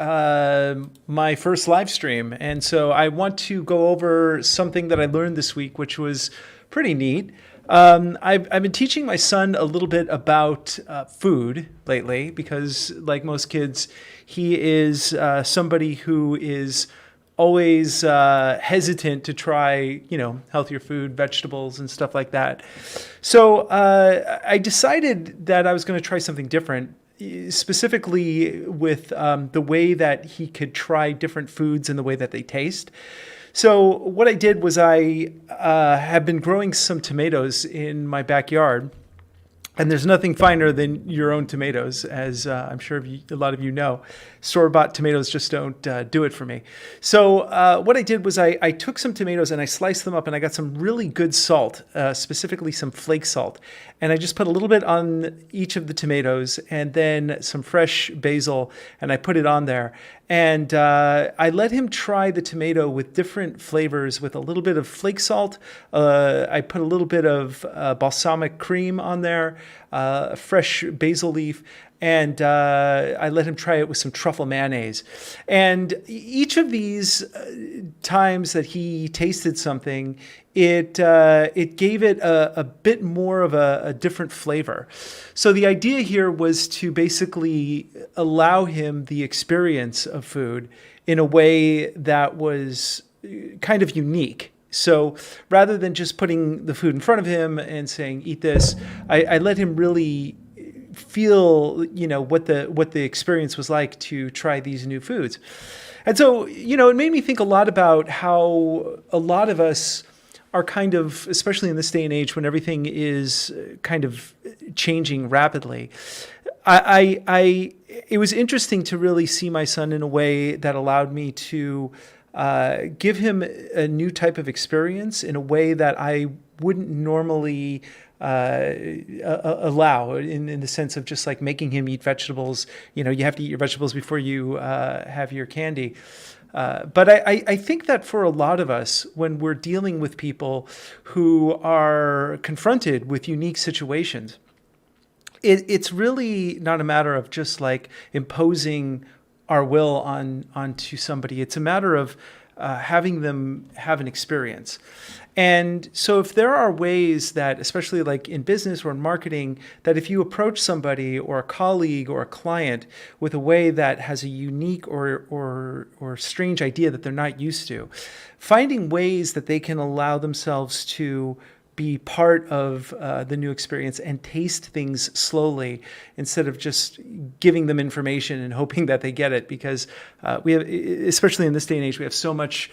my first live stream. And so I want to go over something that I learned this week, which was pretty neat. I've been teaching my son a little bit about food lately because, like most kids, he is somebody who is always hesitant to try, healthier food, vegetables, and stuff like that. So I decided that I was going to try something different, specifically with the way that he could try different foods and the way that they taste. So what I did was I have been growing some tomatoes in my backyard. And there's nothing finer than your own tomatoes, as I'm sure a lot of you know. Store-bought tomatoes just don't do it for me. So what I did was I took some tomatoes and I sliced them up, and I got some really good salt, specifically some flake salt. And I just put a little bit on each of the tomatoes and then some fresh basil, and I put it on there. And I let him try the tomato with different flavors with a little bit of flake salt. I put a little bit of balsamic cream on there, fresh basil leaf, and I let him try it with some truffle mayonnaise. And each of these times that he tasted something, it gave it a bit more of a different flavor. So the idea here was to basically allow him the experience of food in a way that was kind of unique. So rather than just putting the food in front of him and saying, eat this, I let him really feel, what the experience was like to try these new foods. And so, it made me think a lot about how a lot of us are kind of, especially in this day and age when everything is kind of changing rapidly. It was interesting to really see my son in a way that allowed me to give him a new type of experience in a way that I wouldn't normally allow, in the sense of just like making him eat vegetables. You have to eat your vegetables before you have your candy. But I think that for a lot of us, when we're dealing with people who are confronted with unique situations, it's really not a matter of just like imposing our will onto somebody. It's a matter of having them have an experience. And so if there are ways that, especially like in business or in marketing, that if you approach somebody or a colleague or a client with a way that has a unique or strange idea that they're not used to, finding ways that they can allow themselves to be part of the new experience and taste things slowly instead of just giving them information and hoping that they get it, because we have, especially in this day and age, we have so much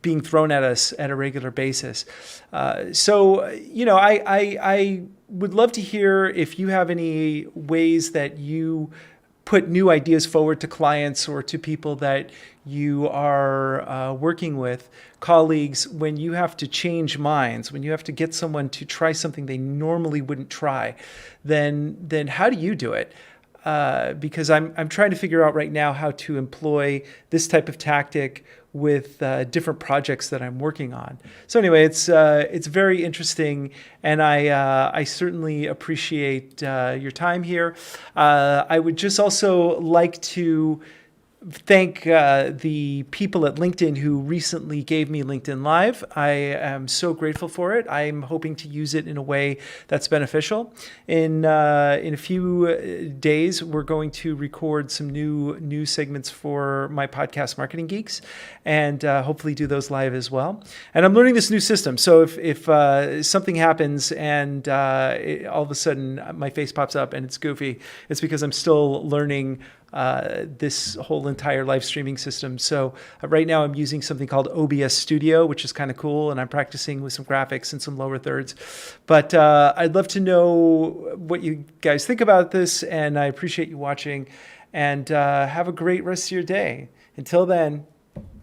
being thrown at us at a regular basis. So I would love to hear if you have any ways that you put new ideas forward to clients or to people that you are working with, colleagues, when you have to change minds, when you have to get someone to try something they normally wouldn't try, then how do you do it? Because I'm trying to figure out right now how to employ this type of tactic with different projects that I'm working on. So anyway, it's very interesting, and I certainly appreciate your time here. I would just also like to thank the people at LinkedIn who recently gave me LinkedIn Live. I am so grateful for it. I'm hoping to use it in a way that's beneficial. In a few days, we're going to record some new segments for my podcast, Marketing Geeks, and hopefully do those live as well. And I'm learning this new system. So if something happens and all of a sudden my face pops up and it's goofy, it's because I'm still learning this whole entire live streaming system. So right now I'm using something called OBS Studio, which is kind of cool, and I'm practicing with some graphics and some lower thirds. But I'd love to know what you guys think about this, and I appreciate you watching, and have a great rest of your day. Until then,